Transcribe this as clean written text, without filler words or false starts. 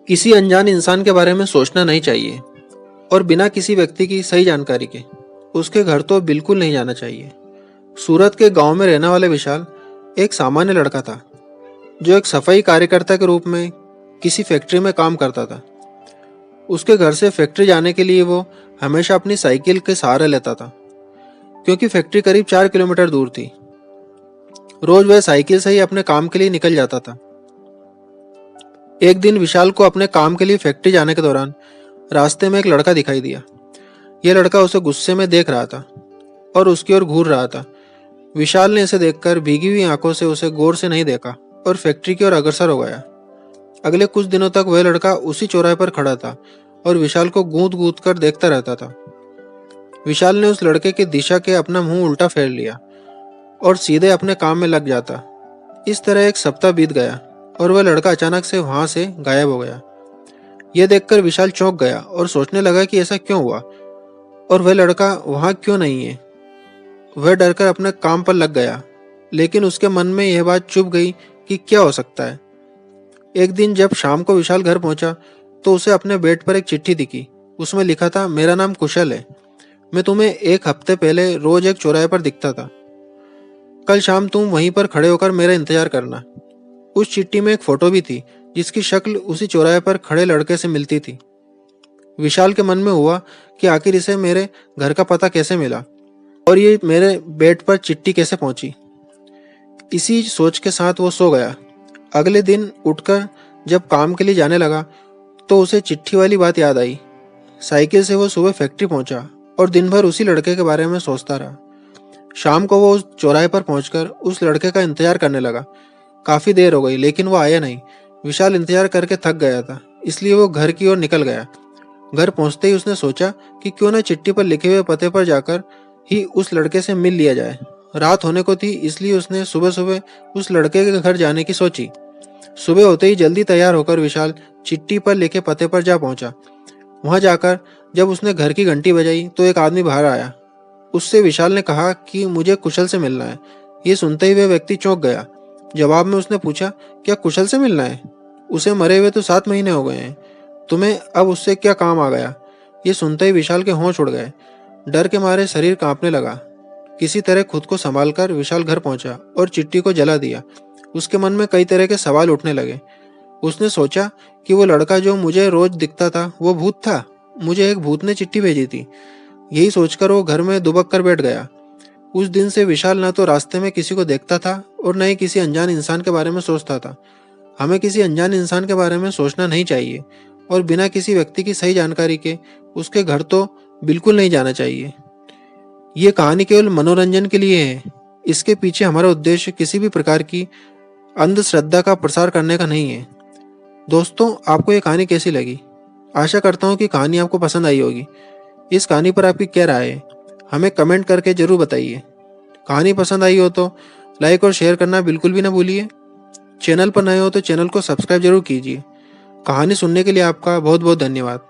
किसी अनजान इंसान के बारे में सोचना नहीं चाहिए और बिना किसी व्यक्ति की सही जानकारी के उसके घर तो बिल्कुल नहीं जाना चाहिए। सूरत के गांव में रहने वाले विशाल एक सामान्य लड़का था जो एक सफाई कार्यकर्ता के रूप में किसी फैक्ट्री में काम करता था। उसके घर से फैक्ट्री जाने के लिए वो हमेशा अपनी साइकिल के सहारे लेता था क्योंकि फैक्ट्री करीब 4 किलोमीटर दूर थी। रोज वह साइकिल से ही अपने काम के लिए निकल जाता था। एक दिन विशाल को अपने काम के लिए फैक्ट्री जाने के दौरान रास्ते में एक लड़का दिखाई दिया। यह लड़का उसे गुस्से में देख रहा था और उसकी ओर घूर रहा था। विशाल ने इसे देखकर भीगी हुई आंखों से उसे गौर से नहीं देखा और फैक्ट्री की ओर अग्रसर हो गया। अगले कुछ दिनों तक वह लड़का उसी चौराहे पर खड़ा था और विशाल को गूंद गूंद कर देखता रहता था। विशाल ने उस लड़के की दिशा के अपना मुंह उल्टा फेर लिया और सीधे अपने काम में लग जाता। इस तरह एक सप्ताह बीत गया और वह लड़का अचानक से वहां से गायब हो गया। यह देखकर विशाल चौंक गया और सोचने लगा कि ऐसा क्यों हुआ और वह लड़का वहां क्यों नहीं है। वह डरकर अपने काम पर लग गया, लेकिन उसके मन में यह बात चुभ गई कि क्या हो सकता है। एक दिन जब शाम को विशाल घर पहुंचा तो उसे अपने बेड पर एक चिट्ठी दिखी। उसमें लिखा था, मेरा नाम कुशल है, मैं तुम्हें एक हफ्ते पहले रोज एक चौराहे पर दिखता था। कल शाम तुम वहीं पर खड़े होकर मेरा इंतजार करना। उस चिट्ठी में एक फोटो भी थी जिसकी शक्ल उसी चौराहे पर खड़े लड़के से मिलती थी। विशाल के मन में हुआ कि आखिर इसे मेरे घर का पता कैसे मिला और ये मेरे बेड पर चिट्ठी कैसे पहुंची। इसी सोच के साथ वो सो गया। अगले दिन उठकर जब काम के लिए जाने लगा तो उसे चिट्ठी वाली बात याद आई। साइकिल से वो सुबह फैक्ट्री पहुंचा और दिन भर उसी लड़के के बारे में सोचता रहा। शाम को वो उस चौराहे पर पहुंचकर उस लड़के का इंतजार करने लगा। काफी देर हो गई लेकिन वो आया नहीं। विशाल इंतजार करके थक गया था, इसलिए वो घर की ओर निकल गया। घर पहुंचते ही उसने सोचा कि क्यों न चिट्ठी पर लिखे हुए पते पर जाकर ही उस लड़के से मिल लिया जाए। रात होने को थी, इसलिए उसने सुबह सुबह उस लड़के के घर जाने की सोची। सुबह होते ही जल्दी तैयार होकर विशाल चिट्ठी पर लिखे पते पर जा पहुंचा। वहां जाकर जब उसने घर की घंटी बजाई तो एक आदमी बाहर आया। उससे विशाल ने कहा कि मुझे कुशल से मिलना है। ये सुनते ही वह व्यक्ति चौंक गया। जवाब में उसने पूछा, क्या कुशल से मिलना है? उसे मरे हुए तो 7 महीने हो गए हैं, तुम्हें अब उससे क्या काम आ गया? ये सुनते ही विशाल के होश उड़ गए। डर के मारे शरीर कांपने लगा। किसी तरह खुद को संभालकर विशाल घर पहुंचा और चिट्ठी को जला दिया। उसके मन में कई तरह के सवाल उठने लगे। उसने सोचा कि वो लड़का जो मुझे रोज दिखता था वो भूत था। मुझे एक भूत ने चिट्ठी भेजी थी। यही सोचकर वो घर में दुबक कर बैठ गया। उस दिन से विशाल न तो रास्ते में किसी को देखता था और न ही किसी अनजान इंसान के बारे में सोचता था। हमें किसी अनजान इंसान के बारे में सोचना नहीं चाहिए और बिना किसी व्यक्ति की सही जानकारी के उसके घर तो बिल्कुल नहीं जाना चाहिए। ये कहानी केवल मनोरंजन के लिए है। इसके पीछे हमारा उद्देश्य किसी भी प्रकार की अंधश्रद्धा का प्रसार करने का नहीं है। दोस्तों, आपको ये कहानी कैसी लगी? आशा करता हूँ कि कहानी आपको पसंद आई होगी। इस कहानी पर आपकी क्या राय है? हमें कमेंट करके जरूर बताइए। कहानी पसंद आई हो तो लाइक और शेयर करना बिल्कुल भी ना भूलिए। चैनल पर नए हो तो चैनल को सब्सक्राइब जरूर कीजिए। कहानी सुनने के लिए आपका बहुत बहुत धन्यवाद।